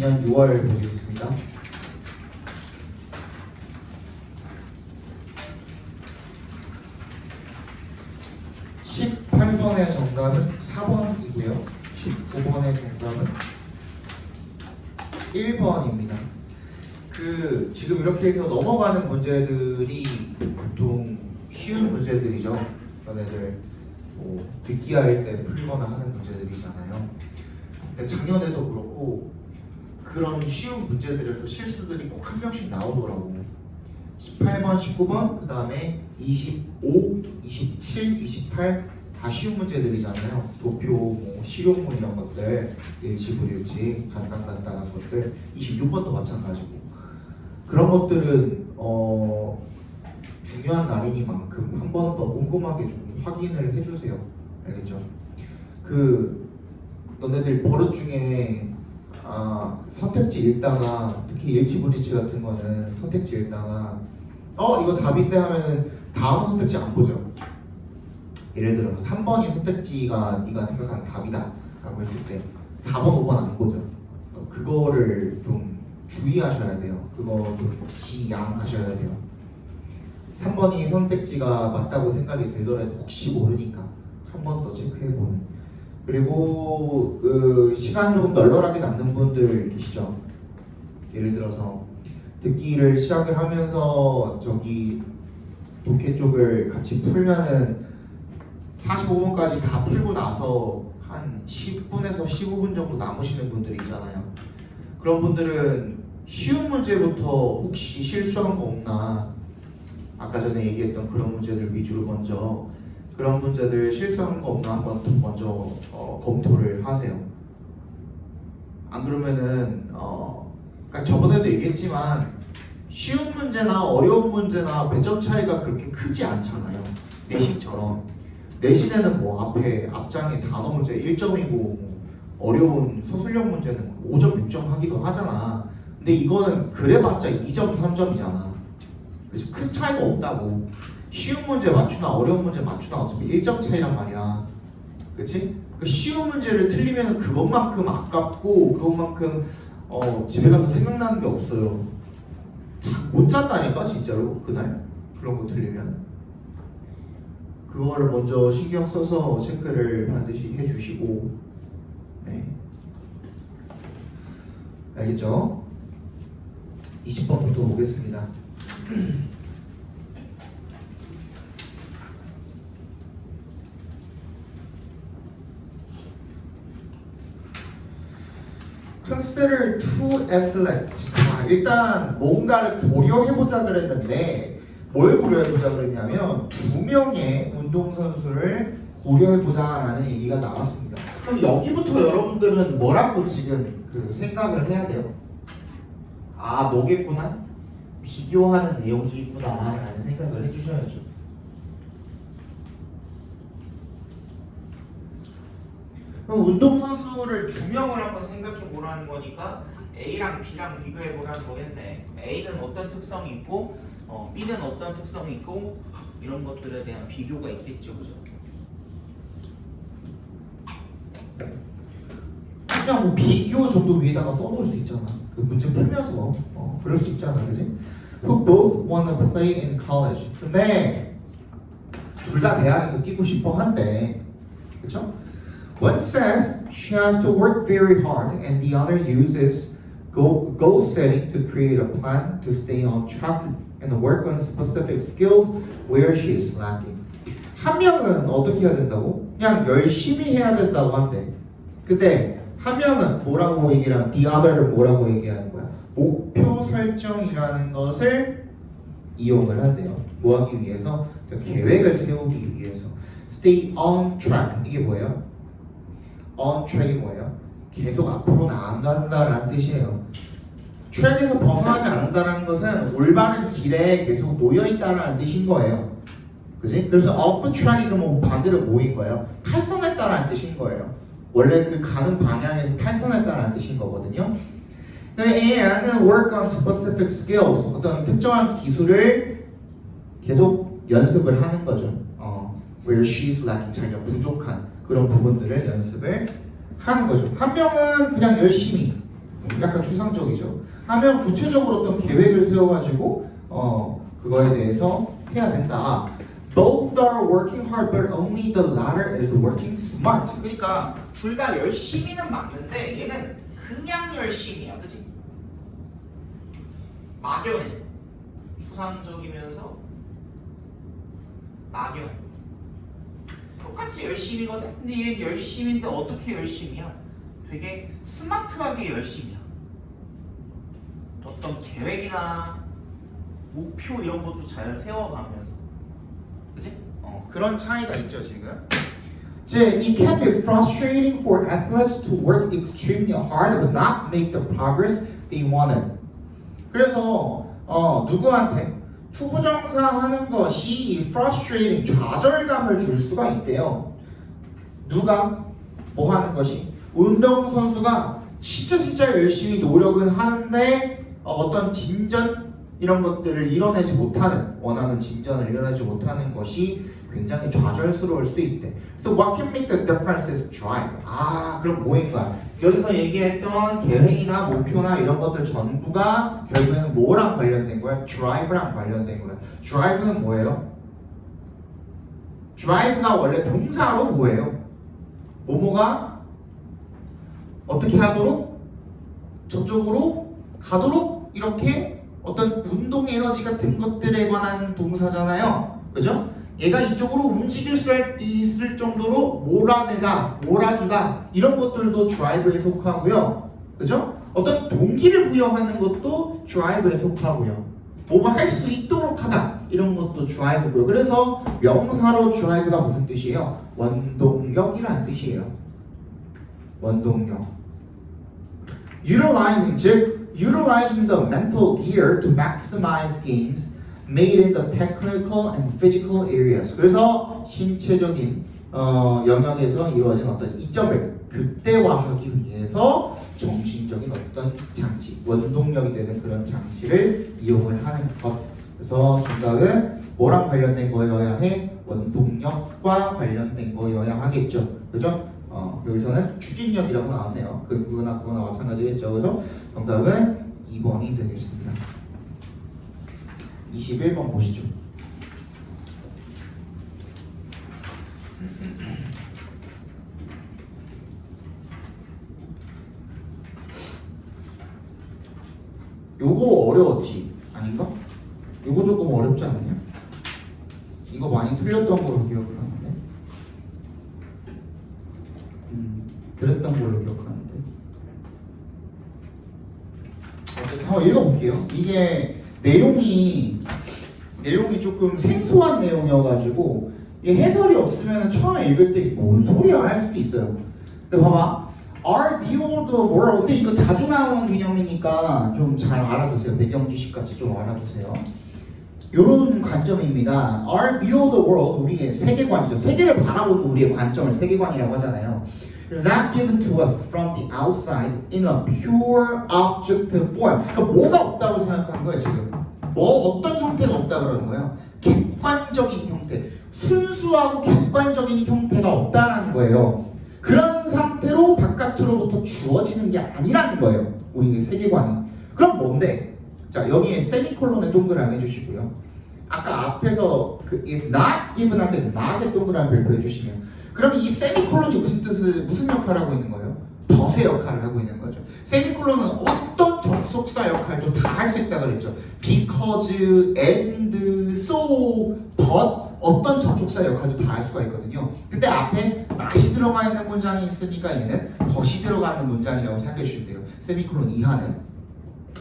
2022년 6월 보겠습니다. (18번의) 정답은 4번이고요 19번의 정답은 1번입니다. 지금 이렇게 해서 넘어가는 문제들이 보통 쉬운 문제들이죠. 너네들 듣기 할 때 풀거나 하는 문제들이잖아요. 근데 작년에도 그렇고 그런 쉬운 문제들에서 실수들이 꼭 한 명씩 나오더라고. 18번, 19번, 그 다음에 25, 27, 28 다 쉬운 문제들이잖아요. 도표, 실용문 이런 것들, 일치, 불일치, 간단한 것들. 26번도 마찬가지고. 그런 것들은 중요한 날이니만큼 한 번 더 꼼꼼하게 좀 확인을 해주세요. 알겠죠? 너네들 버릇 중에 선택지 읽다가 특히 일치, 불일치 같은 거는 선택지 읽다가 이거 답인데 하면은 다음 선택지 안 보죠. 예를 들어서 3번이 선택지가 네가 생각하는 답이다 라고 했을 때 4번, 5번 안 보죠. 그거를 좀 주의하셔야 돼요. 그거 좀 지양하셔야 돼요. 3번이 선택지가 맞다고 생각이 들더라도 혹시 모르니까 한 번 더 체크해보는. 그리고 시간 조금 널널하게 남는 분들 계시죠. 예를 들어서 듣기를 시작을 하면서 저기 독해 쪽을 같이 풀면은 45분까지 다 풀고 나서 한 10분에서 15분 정도 남으시는 분들이 있잖아요. 그런 분들은 쉬운 문제부터 혹시 실수한 거 없나, 아까 전에 얘기했던 그런 문제들 위주로 먼저 그런 문제들 실수한 거 없나 한번 먼저 검토를 하세요. 안 그러면은 그러니까 저번에도 얘기했지만 쉬운 문제나 어려운 문제나 배점 차이가 그렇게 크지 않잖아요. 내신처럼. 내신에는 앞장에 단어 문제 1점이고 어려운 서술형 문제는 5점, 6점 하기도 하잖아. 근데 이거는 그래봤자 2점, 3점이잖아. 그래서 큰 차이가 없다고. 쉬운 문제 맞추나 어려운 문제 맞추나 어차피 1점 차이란 말이야. 그치? 그 쉬운 문제를 틀리면 그것만큼 아깝고 그것만큼 집에 가서 생각나는 게 없어요. 못 잤다니까 진짜로 그날 그런 거 틀리면. 그거를 먼저 신경 써서 체크를 반드시 해주시고. 네, 알겠죠? 20번부터 보겠습니다. Consider two athletes. 일단 뭔가를 고려해보자 그랬는데 뭘 고려해보자 그랬냐면 두 명의 운동선수를 고려해보자 라는 얘기가 나왔습니다. 그럼 여기부터 여러분들은 뭐라고 지금 생각을 해야 돼요? 뭐겠구나? 비교하는 내용이 있구나 라는 생각을 해주셔야죠. 그럼 운동선수를 두 명을 한번 생각해 보라는 거니까 A랑 B랑 비교해 보라는 거겠네. A는 어떤 특성이 있고 B는 어떤 특성이 있고 이런 것들에 대한 비교가 있겠죠, 그죠? 그냥 비교 정도 위에다가 써놓을 수 있잖아. 그 문제 풀면서 그럴 수 있잖아, 그지? Who both want to play in college. 근데 둘 다 대학에서 뛰고 싶어 한대, 그렇죠? One says she has to work very hard, and the other uses goal setting to create a plan to stay on track and work on specific skills where she is lacking. 한 명은 어떻게 해야 된다고? 그냥 열심히 해야 된다고 한대. 근데 한 명은 뭐라고 얘기를 하는? The other를 뭐라고 얘기하는 거야? 목표 설정이라는 것을 이용을 한대요. 뭐 하기 위해서? 계획을 세우기 위해서. Stay on track. 이게 뭐예요? On track이 뭐예요? 계속 앞으로 나아간다라는 뜻이에요. 트랙에서 벗어나지 않는다는 것은 올바른 길에 계속 놓여있다라는 뜻인 거예요. 그지? 그래서 off track이 그럼 반대로 뭐인 거예요? 탈선했다라는 뜻인 거예요. 원래 그 가는 방향에서 탈선했다라는 뜻인 거거든요. And work on specific skills. 어떤 특정한 기술을 계속 연습을 하는 거죠. Where she's lacking. 자기가 부족한 그런 부분들을 연습을 하는 거죠. 한 명은 그냥 열심히 약간 추상적이죠. 하면 구체적으로 어떤 계획을 세워가지고 그거에 대해서 해야 된다. Both are working hard, but only the latter is working smart. 그러니까 둘 다 열심히는 맞는데 얘는 그냥 열심히야, 그렇지? 막연해. 추상적이면서 막연. 똑같이 열심히거든. 근데 얘는 열심인데 어떻게 열심이야? 되게 스마트하게 열심이야. 어떤 계획이나 목표 이런 것도 잘 세워가면서, 그치? 그런 차이가 있죠 지금. 이제 it can be frustrating for athletes to work extremely hard but not make the progress they wanted. 그래서 누구한테 투부정사 하는 것이 frustrating 좌절감을 줄 수가 있대요. 누가 뭐 하는 것이 운동선수가 진짜 열심히 노력은 하는데 어떤 진전 이런 것들을 이뤄내지 못하는 원하는 진전을 이뤄내지 못하는 것이 굉장히 좌절스러울 수 있대. So what can make the difference is drive. 그럼 뭐인가? 여기서 얘기했던 계획이나 목표나 이런 것들 전부가 결국에는 뭐랑 관련된 거야? drive랑 관련된 거야. drive는 뭐예요? drive가 원래 동사로 뭐예요? 뭐뭐가 어떻게 하도록? 저쪽으로 가도록? 이렇게 어떤 운동 에너지 같은 것들에 관한 동사잖아요. 그죠? 얘가 이쪽으로 움직일 수 있을 정도로 몰아내다, 몰아주다 이런 것들도 drive에 속하고요. 그죠? 어떤 동기를 부여하는 것도 drive에 속하고요. 뭐뭐 할 수 있도록 하다 이런 것도 drive고요. 그래서 명사로 drive가 무슨 뜻이에요? 원동력이라는 뜻이에요. 원동력. Utilizing, 즉 utilizing the mental gear to maximize gains made in the technical and physical areas. 그래서 신체적인 영역에서 이루어진 어떤 이점을 극대화하기 위해서 정신적인 어떤 장치, 원동력이 되는 그런 장치를 이용을 하는 것. 그래서 정답은 뭐랑 관련된 거여야 해? 원동력과 관련된 거여야 하겠죠. 그죠? 여기서는 추진력이라고 나왔네요. 그거나 마찬가지겠죠. 그죠? 정답은 2번이 되겠습니다. 21번 보시죠. 요거 어려웠지? 아닌가? 요거 조금 어렵지 않냐? 이거 많이 틀렸던 걸로 기억하는데. 그랬던 걸로 기억하는데. 어쨌든 한번 읽어볼게요. 이게 내용이 조금 생소한 내용이어가지고 이 해설이 없으면 처음에 읽을 때 뭔 소리야 할 수도 있어요. 근데 봐봐. Our view of the world. 근데 이거 자주 나오는 개념이니까 좀 잘 알아두세요. 배경 지식 같이 좀 알아두세요. 이런 관점입니다. Our view of the world, 우리의 세계관이죠. 세계를 바라보는 우리의 관점을 세계관이라고 하잖아요. Is not given to us from the outside in a pure objective form. 그러니까 뭐가 없다고 생각하는 거예요 지금? 어떤 형태가 없다 그러는 거예요? 객관적인 형태, 순수하고 객관적인 형태가 없다라는 거예요. 그런 상태로 바깥으로부터 주어지는 게 아니라는 거예요. 우리의 세계관이. 그럼 뭔데? 자, 여기에 세미콜론에 동그라미 해주시고요. 아까 앞에서 그 is not given 할 때 not에 동그라미 별표해 주시면, 그러면 이 세미콜론이 무슨 역할을 하고 있는 거예요? 덫의 역할을 하고 있는 거죠. 세미콜론은 어떤 접속사 역할도 다 할 수 있다 그랬죠. because, and, so, but 어떤 접속사 역할도 다 할 수가 있거든요. 근데 앞에 not이 들어가 있는 문장이 있으니까 얘는 덫이 들어가는 문장이라고 생각해 주시면 돼요. 세미콜론 이하는.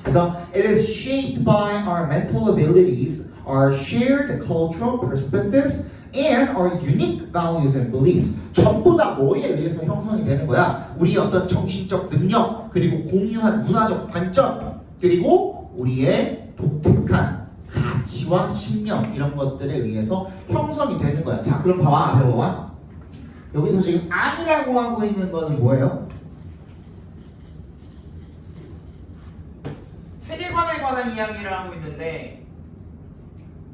그래서 it is shaped by our mental abilities, our shared cultural perspectives, and our unique values and beliefs. 전부 다 뭐에 의해서 형성이 되는 거야? 우리의 어떤 정신적 능력, 그리고 공유한 문화적 관점, 그리고 우리의 독특한 가치와 신념 이런 것들에 의해서 형성이 되는 거야. 자, 그럼 봐봐, 앞에 봐봐. 여기서 지금 아니라고 하고 있는 거는 뭐예요? 세계관에 관한 이야기를 하고 있는데,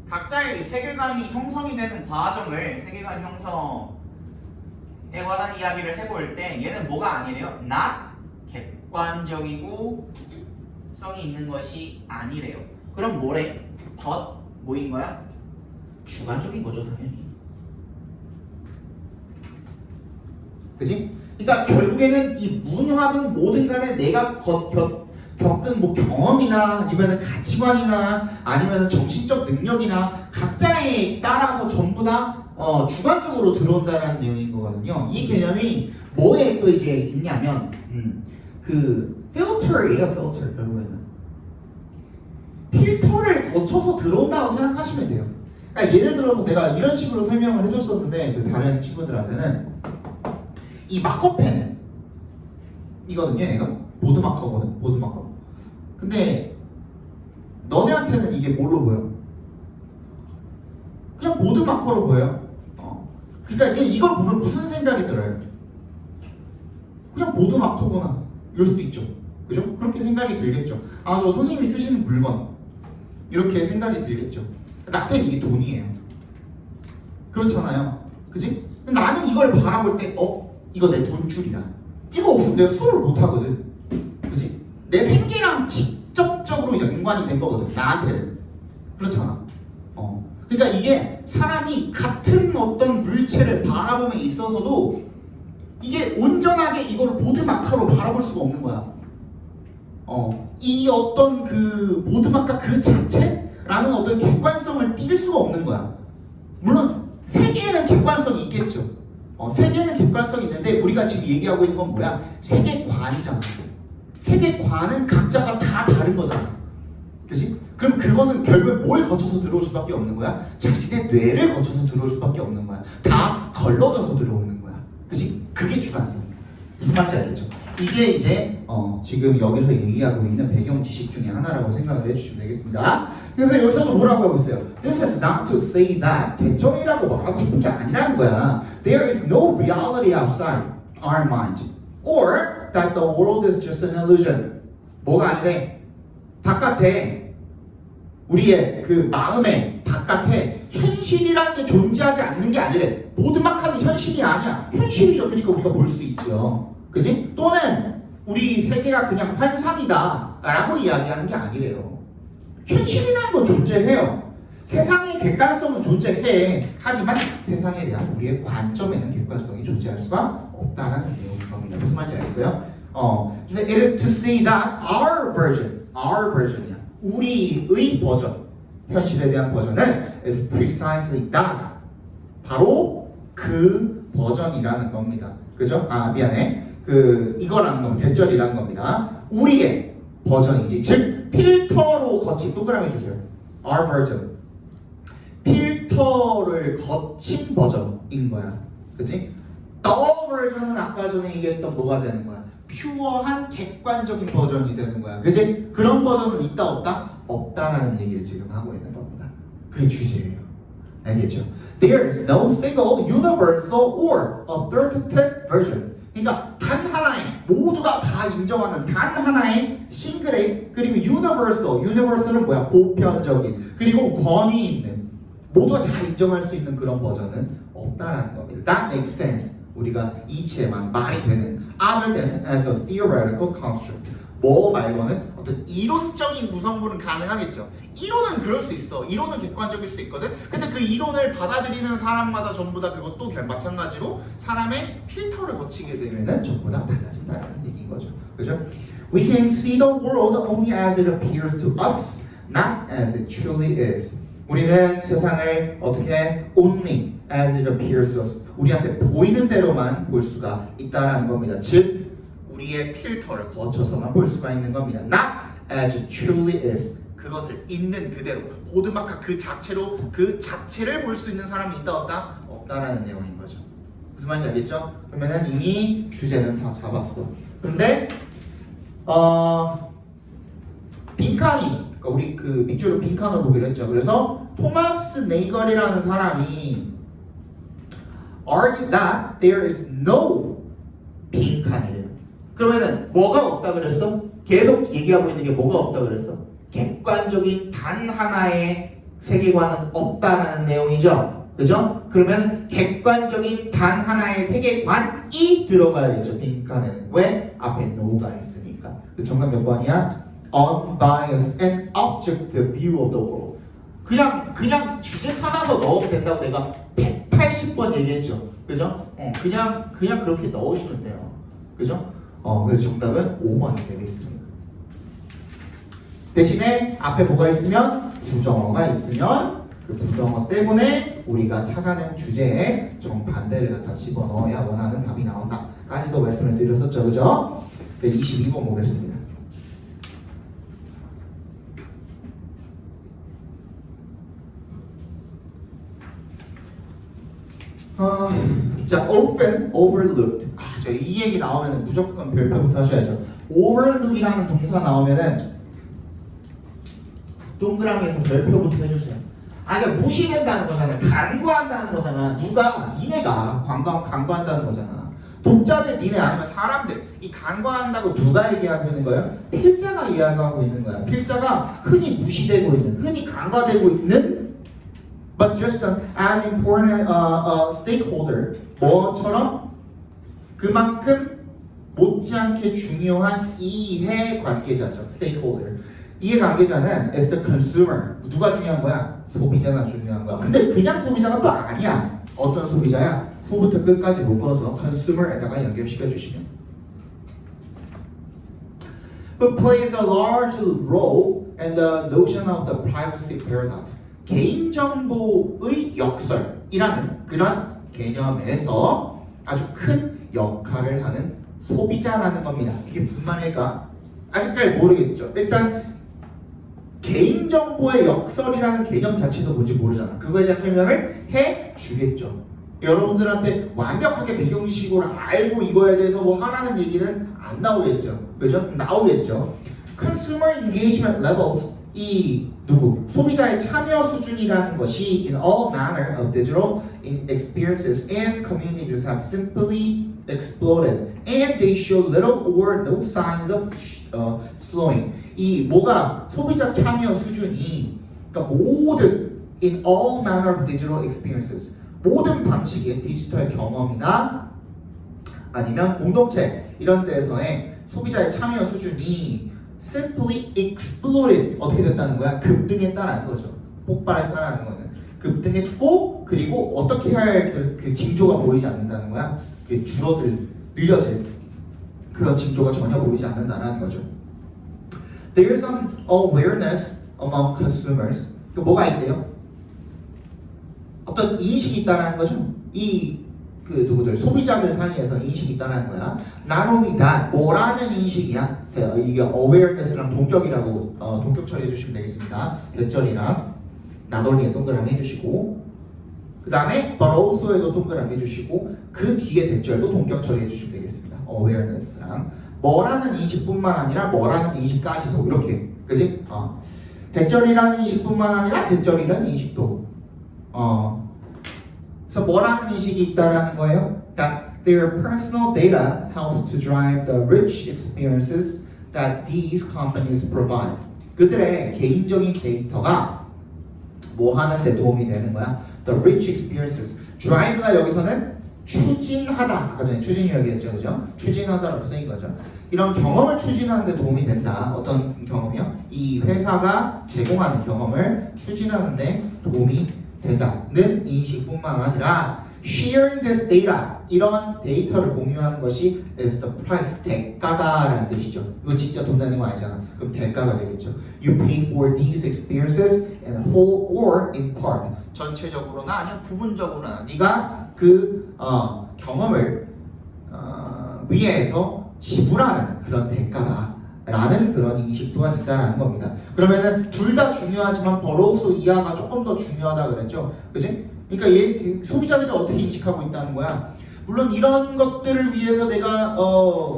각자의 세계관이 형성이 되는 과정을, 세계관 형성에 관한 이야기를 해볼 때 얘는 뭐가 아니래요? not 객관적이고 성이 있는 것이 아니래요. 그럼 뭐래? but 뭐인 거야? 주관적인 거죠, 당연히. 그지? 그러니까 결국에는 이 문화든 뭐든 간에 내가 겪은 뭐 경험이나 아니면 가치관이나 아니면 정신적 능력이나 각자에 따라서 전부 다 주관적으로 들어온다는 내용인 거거든요. 이 개념이 뭐에 또 이제 있냐면 그 필터예요, 필터. 결국에는 필터를 거쳐서 들어온다고 생각하시면 돼요. 그러니까 예를 들어서 내가 이런 식으로 설명을 해줬었는데 그 다른 친구들한테는 이 마커펜 이거든요. 얘가 보드 마커거든. 보드 마커. 근데 너네한테는 이게 뭘로 보여? 그냥 보드 마커로 보여요. 그러니까 이걸 보면 무슨 생각이 들어요? 그냥 보드 마커구나 이럴 수도 있죠. 그죠? 그렇게 생각이 들겠죠. 아, 저 선생님이 쓰시는 물건 이렇게 생각이 들겠죠. 나한테는 이게 돈이에요. 그렇잖아요. 그지? 나는 이걸 바라볼 때 이거 내 돈줄이다. 이거 없으면 내가 수업을 못 하거든. 그지? 내 생계랑 직접적으로 연관이 된 거거든. 나한테는. 그렇잖아. 그러니까 이게 사람이 같은 어떤 물체를 바라봄에 있어서도 이게 온전하게 이걸 보드마커로 바라볼 수가 없는 거야. 이 어떤 그 보드마커 그 자체라는 어떤 객관성을 띌 수가 없는 거야. 물론 세계에는 객관성이 있겠죠. 세계에는 객관성이 있는데 우리가 지금 얘기하고 있는 건 뭐야? 세계관이잖아. 세계관은 각자가 다 다른 거잖아. 그치? 그럼 그거는 결국 뭘 거쳐서 들어올 수밖에 없는 거야? 자신의 뇌를 거쳐서 들어올 수밖에 없는 거야. 다 걸러져서 들어오는 거야. 그치? 그게 주관성이야. 무슨 말인지 알겠죠? 이게 이제 지금 여기서 얘기하고 있는 배경 지식 중에 하나라고 생각을 해주시면 되겠습니다. 그래서 여기서도 뭐라고 하고 있어요? This is not to say that 대절이라고 말하고 싶은 게 아니라는 거야. There is no reality outside our mind or that the world is just an illusion. 뭐가 아니래? 바깥에 우리의 그 마음의 바깥에 현실이라는 게 존재하지 않는 게 아니래. 보드마카는 현실이 아니야. 현실이죠. 그러니까 우리가 볼 수 있죠. 그지? 또는 우리 세계가 그냥 환상이다 라고 이야기하는 게 아니래요. 현실이라는 건 존재해요. 세상의 객관성은 존재해. 하지만 세상에 대한 우리의 관점에는 객관성이 존재할 수가 없다라는 내용인 겁니다. 무슨 말인지 알겠어요? 그래서 it is to say that our version이야. 우리의 버전, 현실에 대한 버전은 is precisely that. 바로 그 버전이라는 겁니다. 그죠? 미안해. 이거라는 겁니다. 대절이라는 겁니다. 우리의 버전이지. 즉, 필터로 거친, 동그라미 해주세요. Our version. 필터를 거친 버전인 거야. 그치? The version은 아까 전에 얘기했던 뭐가 되는 거야? 퓨어한 객관적인 버전이 되는 거야. 그치? 그런 버전은 있다 없다? 없다라는 얘기를 지금 하고 있는 겁니다. 그게 주제예요. 알겠죠? There is no single universal or authoritative version. 그러니까 단 하나의 모두가 다 인정하는 단 하나의 싱글의 그리고 universal은 뭐야? 보편적인 그리고 권위 있는 모두가 다 인정할 수 있는 그런 버전은 없다라는 겁니다. That makes sense. 우리가 이치에만 말이 되는 other than as a theoretical construct. 뭐 말고는 어떤 이론적인 구성물은 가능하겠죠. 이론은 그럴 수 있어. 이론은 객관적일 수 있거든. 근데 그 이론을 받아들이는 사람마다 전부 다 그것도 마찬가지로 사람의 필터를 거치게 되면은 전부 다 달라진다는 얘기인 거죠. 그죠? We can see the world only as it appears to us, not as it truly is. 우리는 세상을 어떻게 only as it appears to us. 우리한테 보이는 대로만 볼 수가 있다라는 겁니다. 즉 우리의 필터를 거쳐서만 볼 수가 있는 겁니다. Not as it truly is. 그것을 있는 그대로 보드마카 그 자체를 볼 수 있는 사람이 있다 없다? 없다라는 내용인 거죠. 무슨 말인지 알겠죠? 그러면은 이미 주제는 다 잡았어. 그런데 빈칸이 그러니까 우리 그 밑줄을 빈칸으로 보기로 했죠. 그래서 토마스 네이걸이라는 사람이 argued that there is no 빈칸이래요. 그러면은 뭐가 없다 그랬어? 계속 얘기하고 있는 게 뭐가 없다 그랬어? 객관적인 단 하나의 세계관은 없다라는 내용이죠. 그죠? 그러면 객관적인 단 하나의 세계관이 들어가야겠죠. 빈칸에는. 왜? 앞에 no가 있으니까. 있으니까. 그 정답 몇 번이야? Unbiased and objective view of the world. 그냥 주제 찾아서 넣으면 된다고 내가 180번 얘기했죠. 그죠? 그냥 그렇게 넣으시면 돼요. 그죠? 그래서 정답은 5번이 되겠습니다. 대신에 앞에 뭐가 있으면 부정어가 있으면 그 부정어 때문에 우리가 찾아낸 주제에 정반대를 갖다 집어넣어야 원하는 답이 나온다 까지도 말씀을 드렸었죠. 그죠? 22번 보겠습니다. 자, often overlooked. 이 얘기 나오면 무조건 별표부터 하셔야죠. overlook이라는 동사 나오면은 동그라미에서 별표부터 해주세요. 그러니까 무시된다는 거잖아. 간과한다는 거잖아. 누가? 니네가 간과한다는 거잖아. 독자들 니네 아니면 사람들. 이 간과한다고 누가 얘기하고 있는 거예요? 필자가 이야기하고 있는 거야. 필자가 흔히 무시되고 있는, 흔히 간과되고 있는 but just as important stakeholder 뭐처럼 그만큼 못지않게 중요한 이해관계자죠. stakeholder. 이해관계자는 is the consumer. 누가 중요한 거야? 소비자가 중요한 거야. 근데 그냥 소비자가 또 아니야. 어떤 소비자야? 후부터 끝까지 묶어서 consumer에다가 연결시켜 주시면 who plays a large role in the notion of the privacy paradox. 개인정보의 역설이라는 그런 개념에서 아주 큰 역할을 하는 소비자라는 겁니다. 이게 무슨 말일까? 아직 잘 모르겠죠. 일단 개인정보의 역설이라는 개념 자체도 뭔지 모르잖아. 그거에 대한 설명을 해주겠죠. 여러분들한테 완벽하게 배경지식으로 알고 이거에 대해서 뭐 하라는 얘기는 안 나오겠죠. 그죠? 나오겠죠. Consumer engagement levels 이 누구? 소비자의 참여 수준이라는 것이 in all manner of digital experiences and communities have simply exploded and they show little or no signs of slowing. 이 뭐가 소비자 참여 수준이 그러니까 모든 in all manner of digital experiences 모든 방식의 디지털 경험이나 아니면 공동체 이런 데에서의 소비자의 참여 수준이 simply exploded 어떻게 됐다는 거야? 급등했다라는 거죠. 폭발했다라는 거는 급등했고 그리고 어떻게 할 그 징조가 보이지 않는다는 거야. 그 줄어들 느려질 그런 징조가 전혀 보이지 않는다라는 거죠. There is an awareness among consumers. 그 뭐가 있대요? 어떤 인식이 있다라는 거죠. 그 누구들 소비자들 사이에서 인식이 있다라는 거야. Not only that, 뭐라는 인식이야? 이게 awareness랑 동격이라고 동격 처리해 주시면 되겠습니다. 대절이랑 not only에 동그라미 해주시고 그 다음에 but also에도 동그라미 해주시고 그 뒤에 대절도 동격 처리해 주시면 되겠습니다. awareness랑 뭐라는 인식뿐만 아니라 뭐라는 인식까지도 이렇게 그지? 대절이라는 인식뿐만 아니라 대절이라는 인식도 그래서 뭐라는 인식이 있다라는 거예요? That their personal data helps to drive the rich experiences that these companies provide. 그들의 개인적인 데이터가 뭐 하는데 도움이 되는 거야? The rich experiences. drive가 여기서는 추진하다. 아까 전에 추진력이었죠, 그죠? 추진하다라고 쓰인 거죠. 이런 경험을 추진하는 데 도움이 된다. 어떤 경험이요? 이 회사가 제공하는 경험을 추진하는 데 도움이 된다는 인식뿐만 아니라 sharing this data 이런 데이터를 공유하는 것이 is the price 대가다라는 뜻이죠. 이거 진짜 돈 내는 거 아니잖아. 그럼 대가가 되겠죠. You pay for these experiences in whole or in part. 전체적으로나 아니면 부분적으로나 네가 그 경험을 위해서 지불하는 그런 대가다. 라는 그런 인식 또한 있다라는 겁니다. 그러면은 둘 다 중요하지만 버로우소 이하가 조금 더 중요하다 그랬죠, 그지? 그러니까 소비자들이 어떻게 인식하고 있다는 거야. 물론 이런 것들을 위해서 내가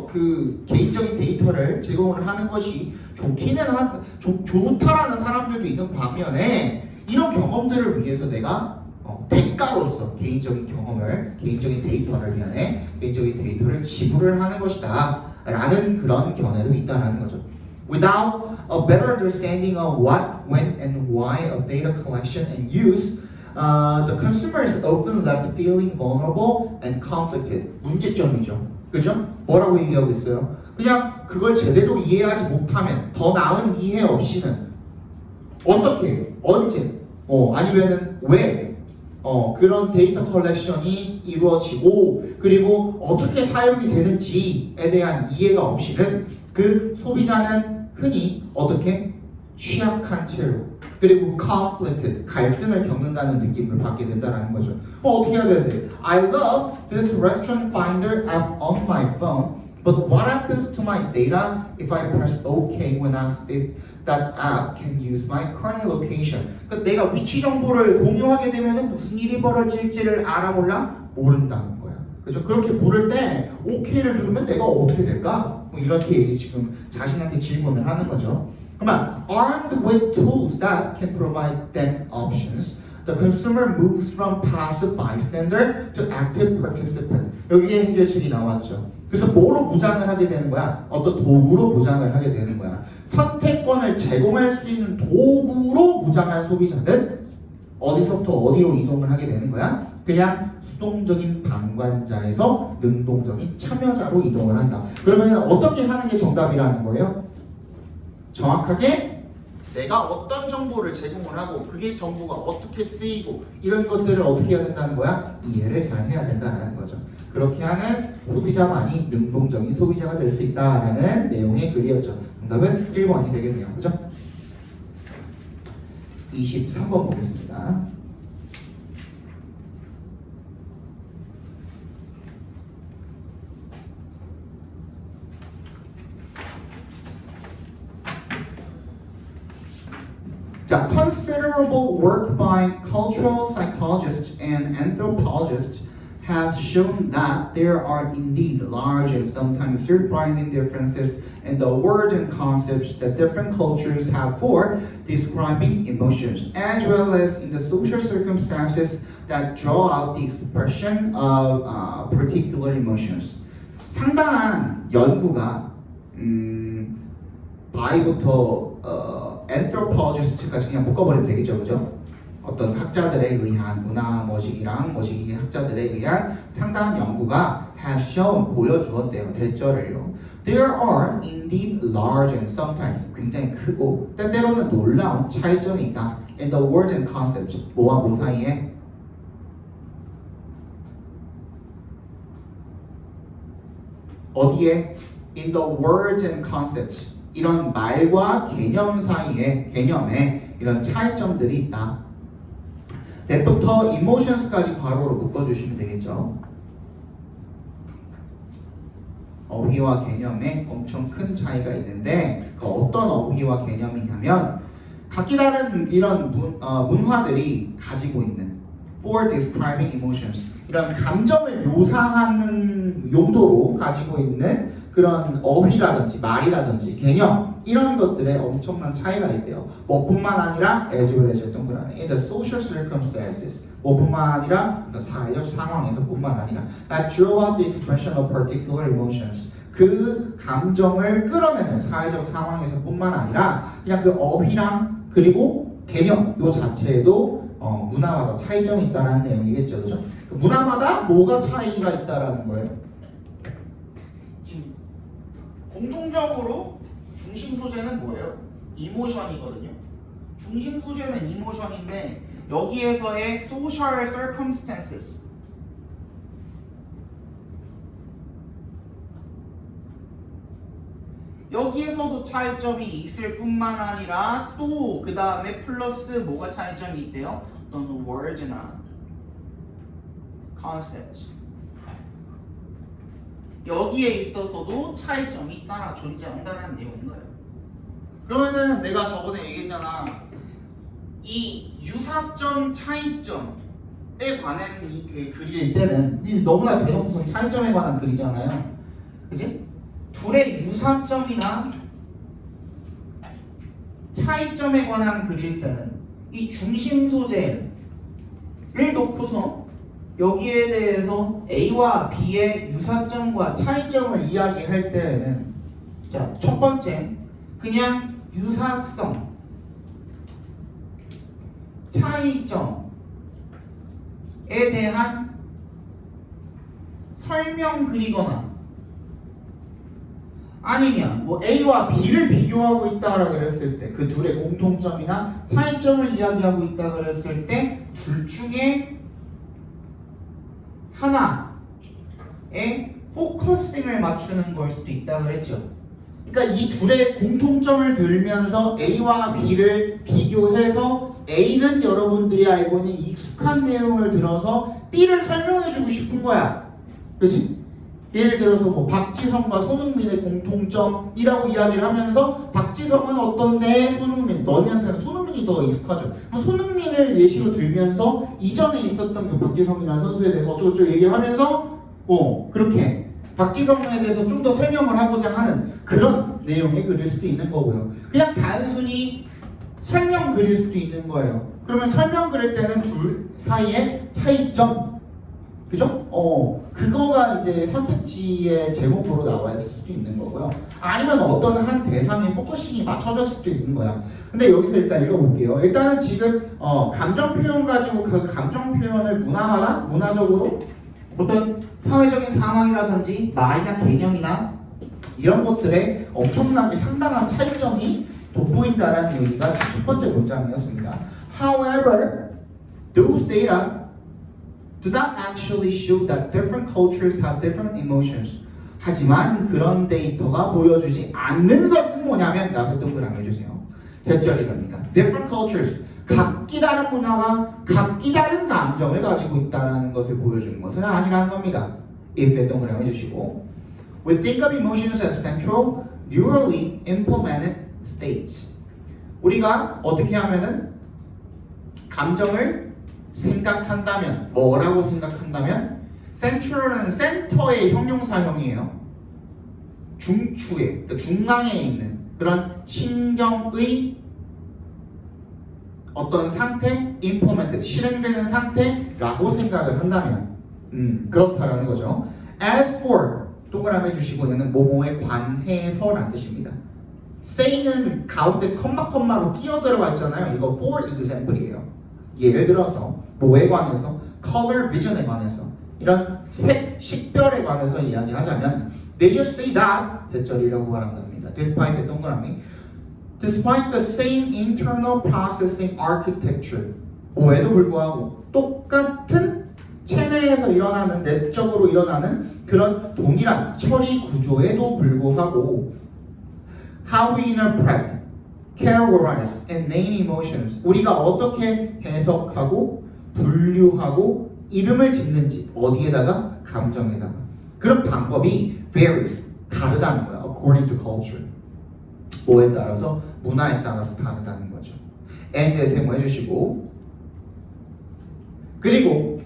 그 개인적인 데이터를 제공을 하는 것이 좋다라는 사람들도 있는 반면에 이런 경험들을 위해서 내가 대가로서 개인적인 경험을, 개인적인 데이터를 위해 개인적인 데이터를 지불을 하는 것이다. 라는 그런 견해도 있다라는 거죠. Without a better understanding of what, when, and why of data collection and use, the consumer is often left feeling vulnerable and conflicted. 문제점이죠. 그죠? 뭐라고 얘기하고 있어요? 그냥 그걸 제대로 이해하지 못하면 더 나은 이해 없이는 어떻게 언제 아니면은 왜 그런 데이터 컬렉션이 이루어지고 그리고 어떻게 사용이 되는지에 대한 이해가 없이는 그 소비자는 흔히 어떻게 취약한 채로 그리고 conflicted 갈등을 겪는다는 느낌을 받게 된다는 거죠. 어떻게 해야 되는데? I love this restaurant finder app on my phone, but what happens to my data if I press OK when asked if that app can use my current location? 그러니까 내가 위치 정보를 공유하게 되면 무슨 일이 벌어질지를 알아 몰라? 모른다는 거야. 그죠? 그렇게 물을 때 OK를 누르면 내가 어떻게 될까? 뭐 이렇게 지금 자신한테 질문을 하는 거죠. 그러면 armed with tools that can provide them options, the consumer moves from passive bystander to active participant. 여기에 해결책이 나왔죠. 그래서 뭐로 무장을 하게 되는 거야? 어떤 도구로 무장을 하게 되는 거야. 선택권을 제공할 수 있는 도구로 무장한 소비자는 어디서부터 어디로 이동을 하게 되는 거야? 그냥 수동적인 방관자에서 능동적인 참여자로 이동을 한다. 그러면 어떻게 하는 게 정답이라는 거예요? 정확하게 내가 어떤 정보를 제공을 하고 그게 정보가 어떻게 쓰이고 이런 것들을 어떻게 해야 된다는 거야? 이해를 잘 해야 된다는 거죠. 그렇게 하는 소비자만이 능동적인 소비자가 될 수 있다라는 내용의 글이었죠. 정답은 1번이 되겠네요. 그죠? 23번 보겠습니다. 자, considerable work by cultural psychologists and anthropologists has shown that there are indeed large and sometimes surprising differences in the words and concepts that different cultures have for describing emotions, as well as in the social circumstances that draw out the expression of particular emotions. 상당한 연구가 by부터 anthropologist까지 그냥 묶어버리면 되겠죠, 그죠? 어떤 학자들에 의한 문화 머시기랑 머시기 학자들에 의한 상당한 연구가 has shown 보여주었대요. 대절을요. There are indeed large and sometimes 굉장히 크고 때때로는 놀라운 차이점이 있다. In the words and concepts 뭐와 뭐 사이에 어디에? In the words and concepts 이런 말과 개념 사이에 개념에 이런 차이점들이 있다. that부터 emotions까지 괄호로 묶어주시면 되겠죠. 어휘와 개념에 엄청 큰 차이가 있는데 그 어떤 어휘와 개념이냐면 각기 다른 이런 문화들이 가지고 있는 for describing emotions 이런 감정을 묘사하는 용도로 가지고 있는 그런 어휘라든지 말이라든지 개념 이런 것들에 엄청난 차이가 있대요. 뭐뿐만 아니라 as well as 동그라미 in the social circumstances 뭐뿐만 아니라 사회적 상황에서뿐만 아니라 that draw out the expression of particular emotions 그 감정을 끌어내는 사회적 상황에서뿐만 아니라 그냥 그 어휘랑 그리고 개념 요 자체에도 문화마다 차이점이 있다는 내용이겠죠, 그죠? 문화마다 뭐가 차이가 있다라는 거예요. 지금 공통적으로 중심 소재는 뭐예요? 이모션이거든요. 중심 소재는 이모션인데 여기에서의 social circumstances 여기에서도 차이점이 있을 뿐만 아니라 또 그 다음에 플러스 뭐가 차이점이 있대요? 어떤 words나 concepts 여기에 있어서도 차이점이 따라 존재한다는 내용인 거예요. 그러면은 내가 저번에 얘기했잖아. 이 유사점, 차이점에 관한 그 글일 때는 너무나 대놓고선 차이점에 관한 글이잖아요. 그지? 둘의 유사점이나 차이점에 관한 글일 때는 이 중심 소재를 놓고서 여기에 대해서 A와 B의 유사점과 차이점을 이야기할 때에는 자, 첫 번째 그냥 유사성, 차이점에 대한 설명 글이거나 아니면 뭐 A와 B를 비교하고 있다라 그랬을 때 그 둘의 공통점이나 차이점을 이야기하고 있다 그랬을 때 둘 중에 하나에 포커싱을 맞추는 걸 수도 있다 그랬죠. 그러니까 이 둘의 공통점을 들면서 A와 B를 비교해서 A는 여러분들이 알고 있는 익숙한 내용을 들어서 B를 설명해주고 싶은 거야. 그치? 예를 들어서 뭐 박지성과 손흥민의 공통점이라고 이야기를 하면서 박지성은 어떤데 손흥민, 너희한테는 손흥민이 더 익숙하죠. 그럼 손흥민을 예시로 들면서 이전에 있었던 그 박지성이라는 선수에 대해서 어쩌고저쩌고 얘기를 하면서 그렇게 박지성에 대해서 좀 더 설명을 하고자 하는 그런 내용의 글일 수도 있는 거고요. 그냥 단순히 설명 글일 수도 있는 거예요. 그러면 설명 글일 때는 둘 사이의 차이점, 그죠? 그거가 이제 선택지의 제목으로 나와 있을 수도 있는 거고요. 아니면 어떤 한 대상에 포커싱이 맞춰졌을 수도 있는 거야. 근데 여기서 일단 읽어볼게요. 일단은 지금 감정 표현 가지고 그 감정 표현을 문화적으로 어떤 사회적인 상황이라든지 말이나 개념이나 이런 것들에 엄청나게 상당한 차이점이 돋보인다라는 얘기가 첫 번째 문장이었습니다. However, those data do not actually show that different cultures have different emotions. 하지만 그런 데이터가 보여주지 않는 것은 뭐냐면 나서 동그라미 해주세요. 대절이랍니다. Different cultures. 각기 다른 문화가 각기 다른 감정을 가지고 있다는 것을 보여주는 것은 아니라는 겁니다. if에 동그라미 해주시고 We think of emotions as central, neurally implemented states. 우리가 어떻게 하면은 감정을 생각한다면 뭐라고 생각한다면 central은 센터의 형용사형이에요. 중추에, 그러니까 중앙에 있는 그런 신경의 어떤 상태, implemented, 실행되는 상태라고 생각을 한다면 그렇다라는 거죠. As for, 동그라미 해주시고 얘는 뭐뭐에 관해서라는 뜻입니다. say는 가운데 컴마로 끼어 들어가 있잖아요. 이거 for example이에요. 예를 들어서 뭐에 관해서? color vision에 관해서 이런 색, 식별에 관해서 이야기하자면 they just say that 대절이라고 말한답니다. despite 동그라미 Despite the same internal processing architecture 뭐에도 불구하고 똑같은 체내에서 일어나는 내적으로 일어나는 그런 동일한 처리 구조에도 불구하고 how we interpret, categorize, and name emotions 우리가 어떻게 해석하고 분류하고 이름을 짓는지 어디에다가? 감정에다가 그런 방법이 varies 다르다는 거야 according to culture 뭐에 따라서? 문화에 따라서 다르다는 거죠. and에 세모 해주시고 그리고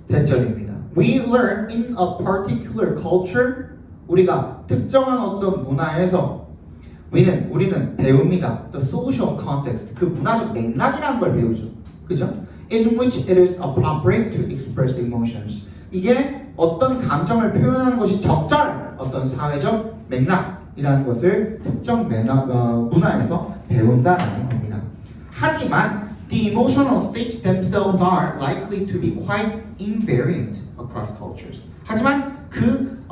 대절입니다. We learn in a particular culture 우리가 특정한 어떤 문화에서 우리는 배웁니다. The social context 그 문화적 맥락이라는 걸 배우죠. 그죠? In which it is appropriate to express emotions 이게 어떤 감정을 표현하는 것이 적절한 어떤 사회적 맥락이라는 것을 특정 문화에서 배운다는 겁니다. 하지만 the emotional states themselves are likely to be quite invariant across cultures. 하지만 그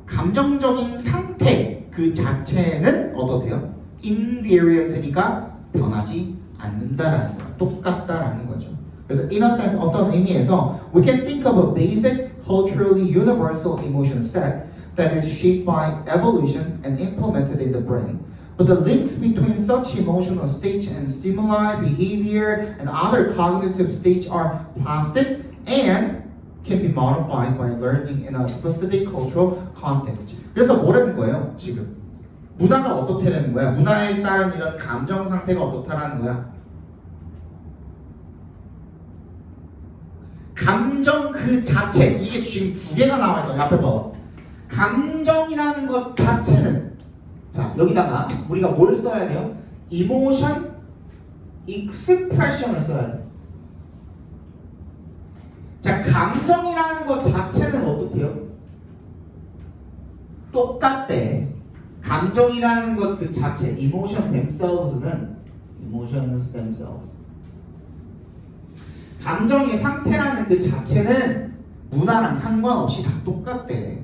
감정적인 상태 그 자체는 어떻대요? invariant니까 변하지 않는다라는 거예요. 똑같다라는 거죠. 그래서 in a sense 어떤 의미에서 we can think of a basic culturally universal emotion set that is shaped by evolution and implemented in the brain. But the links between such emotional states and stimuli, behavior, and other cognitive states are plastic and can be modified by learning in a specific cultural context. 그래서 뭐라는 거예요, 지금? 문화가 어떻다라는 거야? 문화에 따른 이런 감정 상태가 어떻다라는 거야? 감정 그 자체, 이게 지금 두 개가 나와 있거든요. 앞에 봐봐. 감정이라는 것 자체는 자 여기다가 우리가 뭘 써야 돼요? emotion expression을 써야 돼요. 자 감정이라는 것 자체는 어떻대요? 똑같대. 감정이라는 것 그 자체 emotions themselves 감정의 상태라는 그 자체는 문화랑 상관없이 다 똑같대.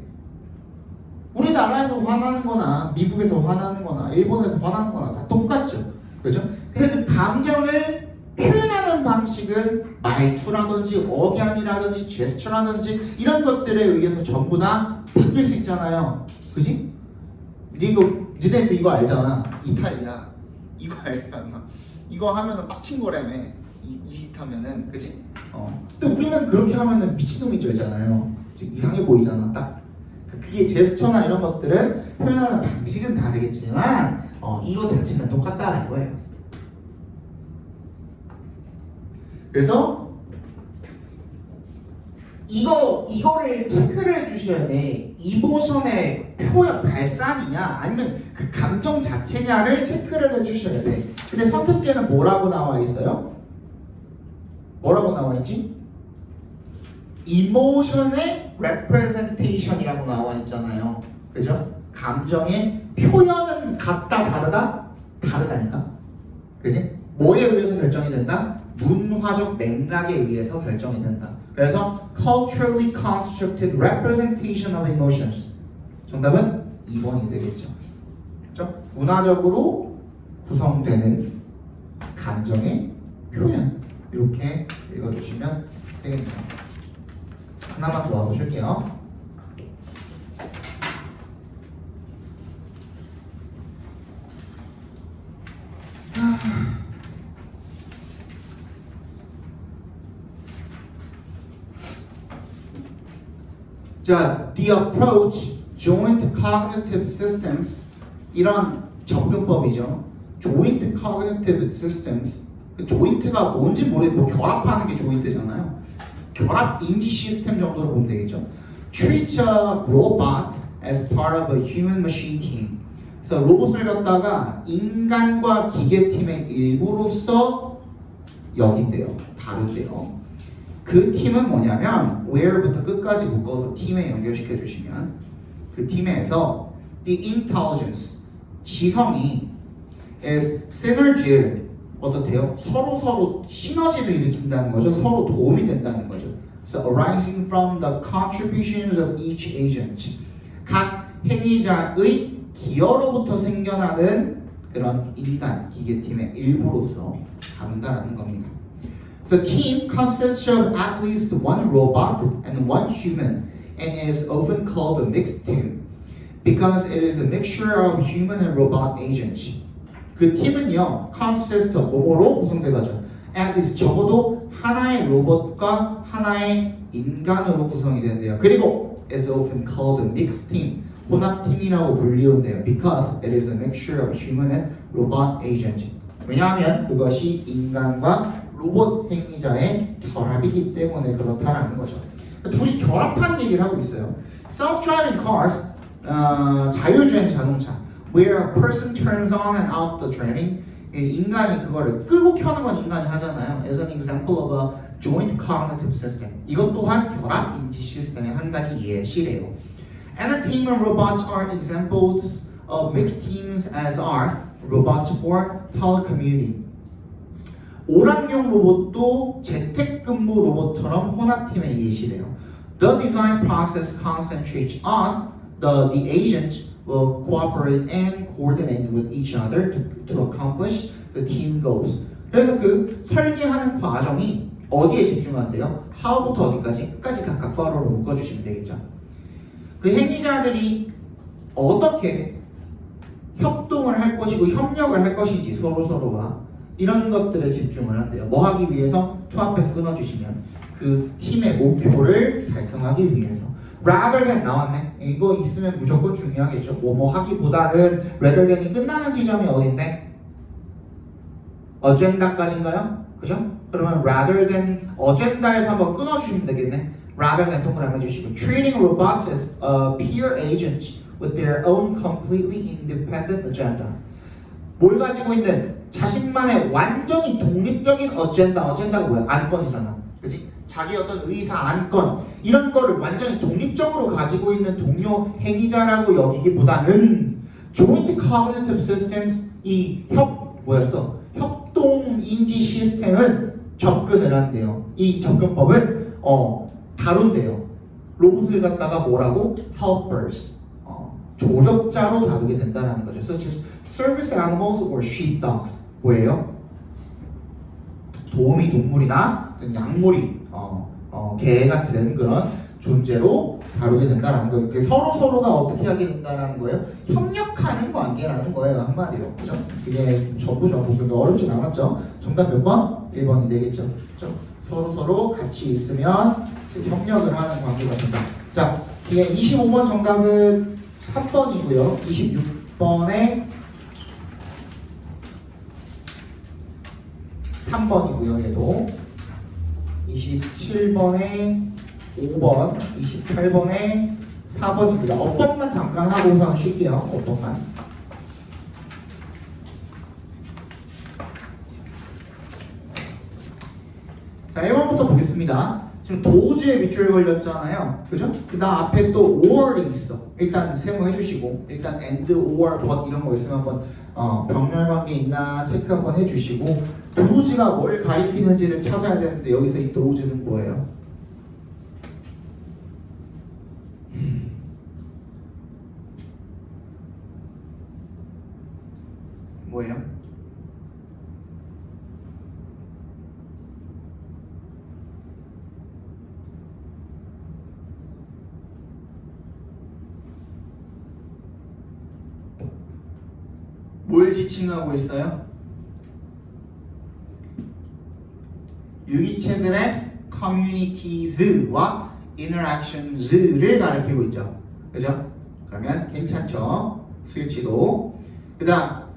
우리나라에서 화나는 거나 미국에서 화나는 거나 일본에서 화나는 거나 다 똑같죠. 그죠? 근데 그 감정을 표현하는 방식은 말투라든지 억양이라든지 제스처라든지 이런 것들에 의해서 전부 다 바뀔 수 있잖아요. 그지? 니네도 이거 알잖아. 이탈리아 이거 알잖아. 이거 하면은 빡친 거라며. 이짓 하면은 그지? 근데 우리는 그렇게 하면은 미친놈인 줄 알잖아요. 이상해 보이잖아. 딱 그게 제스처나 이런 것들은 표현하는 방식은 다르겠지만 이거 자체는 똑같다는 거예요. 그래서 이거를 체크를 해주셔야 돼. 이모션의 표현 발산이냐 아니면 그 감정 자체냐를 체크를 해주셔야 돼. 근데 선택지에는 뭐라고 나와 있어요? 뭐라고 나와 있지? 이모션의 representation이라고 나와 있잖아요. 그죠? 감정의 표현은 같다 다르다? 다르다니까. 그지? 뭐에 의해서 결정이 된다? 문화적 맥락에 의해서 결정이 된다. 그래서 culturally constructed representation of emotions. 정답은 2번이 되겠죠. 그렇죠? 문화적으로 구성되는 감정의 표현. 이렇게 읽어주시면 되겠네요. 하나만 더 와보실게요. 자, the approach, joint cognitive systems 이런 접근법이죠. joint cognitive systems. 조인트가 뭔지 모르겠고 결합하는 게 조인트잖아요. 결합 인지 시스템 정도로 보면 되겠죠. Treat a robot as part of a human-machine team. 그래서 로봇을 갖다가 인간과 기계팀의 일부로서 여긴대요. 다룬대요. 그 팀은 뭐냐면 where부터 끝까지 묶어서 팀에 연결시켜 주시면 그 팀에서 the intelligence, 지성이 is synergetic. 어떻대요? 서로 시너지를 일으킨다는 거죠. 서로 도움이 된다는 거죠. So arising from the contributions of each agent. 각 행위자의 기여로부터 생겨나는 그런 인간 기계팀의 일부로서 다룬다는 겁니다. The team consists of at least one robot and one human and is often called a mixed team because it is a mixture of human and robot agents. 그 팀은요, consist of 뭐뭐로 구성되죠. at least 적어도 하나의 로봇과 하나의 인간으로 구성이 된대요. 그리고 is often called a mixed team, 혼합팀이라고 불리운대요. because it is a mixture of human and robot agent. 왜냐하면 그것이 인간과 로봇 행위자의 결합이기 때문에 그렇다라는 거죠. 둘이 결합한 얘기를 하고 있어요. Self-driving cars, 자율주행 자동차. Where a person turns on and off the driving, 인간이 그거를 끄고 켜는 건 인간이 하잖아요. As an example of a joint cognitive system. 이것 또한 결합 인지 시스템의 한 가지 예시래요. Entertainment robots are examples of mixed teams, as are robots for telecommuting. 오락용 로봇도 재택근무 로봇처럼 혼합팀의 예시래요. The design process concentrates on the agents will cooperate and coordinate with each other to accomplish the team goals. 그래서 그 설계하는 과정이 어디에 집중한대요? how부터 어디까지? 끝까지 각각 괄호로 묶어주시면 되겠죠. 그 행위자들이 어떻게 협동을 할 것이고 협력을 할 것인지 서로가 이런 것들에 집중을 한대요. 뭐 하기 위해서? 투합해서 끊어주시면 그 팀의 목표를 달성하기 위해서. rather than 나왔네. 이거 있으면 무조건 중요하겠죠. 뭐뭐 하기보다는 rather than이 끝나는 지점이 어딘데? agenda까지인가요? 그죠? 그러면 rather than agenda에서 한번 끊어주시면 되겠네. rather than 동그라미 해주시고 treating robots as peer agents with their own completely independent agenda. 뭘 가지고 있는 자신만의 완전히 독립적인 어젠다가 뭐야? 안건이잖아. 그치? 자기 어떤 의사 안건 이런 거를 완전히 독립적으로 가지고 있는 동료 행위자라고 여기기보다는 joint cognitive systems 이 협동 인지 시스템은 접근을 한대요. 이 접근법은 다룬대요. 로봇을 갖다가 뭐라고? helpers. 조력자로 다루게 된다는 거죠. such as service animals or sheepdogs. 뭐예요? 도우미 동물이나 약물이 개 같은 그런 존재로 다루게 된다는 거예요. 서로 서로가 어떻게 하게 된다는 거예요? 협력하는 관계라는 거예요. 한마디로. 그죠? 그게 전부죠. 근데 어렵진 않았죠. 정답 몇 번? 1번이 되겠죠. 그죠? 서로 서로 같이 있으면 협력을 하는 관계가 된다. 자, 뒤에 25번 정답은 3번이고요. 26번에 3번이고요. 얘도 27번에 5번, 28번에 4번입니다. 어법만 잠깐 하고 우선 쉴게요. 어법만. 자, 1번부터 보겠습니다. 지금 도우즈에 밑줄 걸렸잖아요. 그죠? 그 다음 앞에 또 or이 있어. 일단 세모해 주시고, 일단 and, or, but 이런 거 있으면 한번 병렬 관계 있나 체크 한번 해주시고, 도우즈가 뭘 가리키는지를 찾아야 되는데 여기서 이 도우즈는 뭐예요? 뭐예요? 뭘 지칭하고 있어요? 유기체들의 communities와 interactions를 가리키고 있죠. 그죠? 그러면 괜찮죠? 수일치도. 그 다음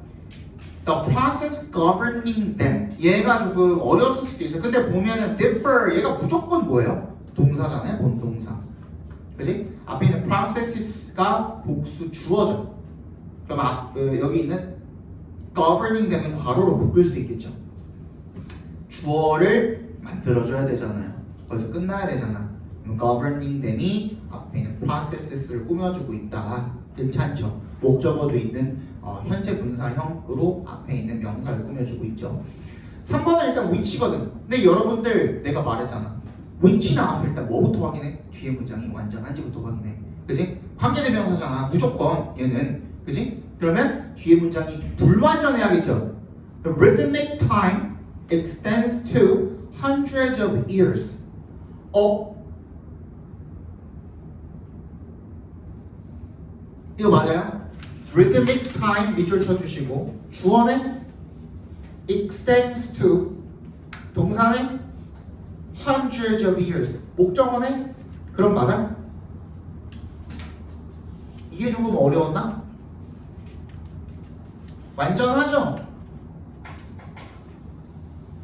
the process governing them. 얘가 조금 어려웠을 수도 있어요. 근데 보면은 differ 얘가 무조건 뭐예요? 동사잖아요. 본동사. 그지? 앞에 있는 processes가 복수 주어죠. 그럼 여기 있는 governing them은 괄호로 묶을 수 있겠죠. 주어를 만들어줘야 되잖아요. 거기서 끝나야 되잖아. 그럼 governing them이 앞에 있는 processes를 꾸며주고 있다. 괜찮죠? 목적어도 있는 현재 분사형으로 앞에 있는 명사를 꾸며주고 있죠. 3번은 일단 which거든. 근데 여러분들 내가 말했잖아. which 나왔을 일단 뭐부터 확인해? 뒤에 문장이 완전한지부터 확인해. 그지? 관계대명사잖아. 무조건 얘는. 그지? 그러면 뒤에 문장이 불완전해야겠죠. Rhythmic time extends to hundreds of years. 이거 맞아요? Rhythmic time 밑줄 쳐주시고 주어는 extends to 동사는 hundreds of years 목적어는 그럼 맞아? 이게 조금 어려웠나? 완전하죠?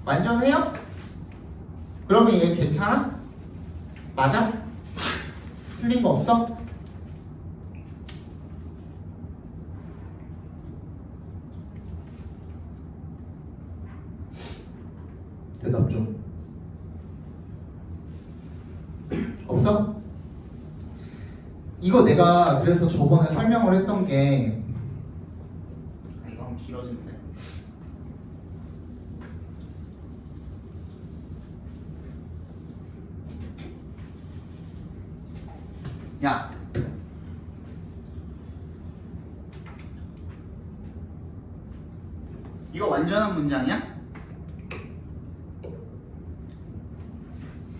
완전해요? 그러면 얘 괜찮아? 맞아? 틀린 거 없어? 대답 좀. 없어? 이거 내가 그래서 저번에 설명을 했던 게 이거 한번 길어지는데. 야, 이거 완전한 문장이야?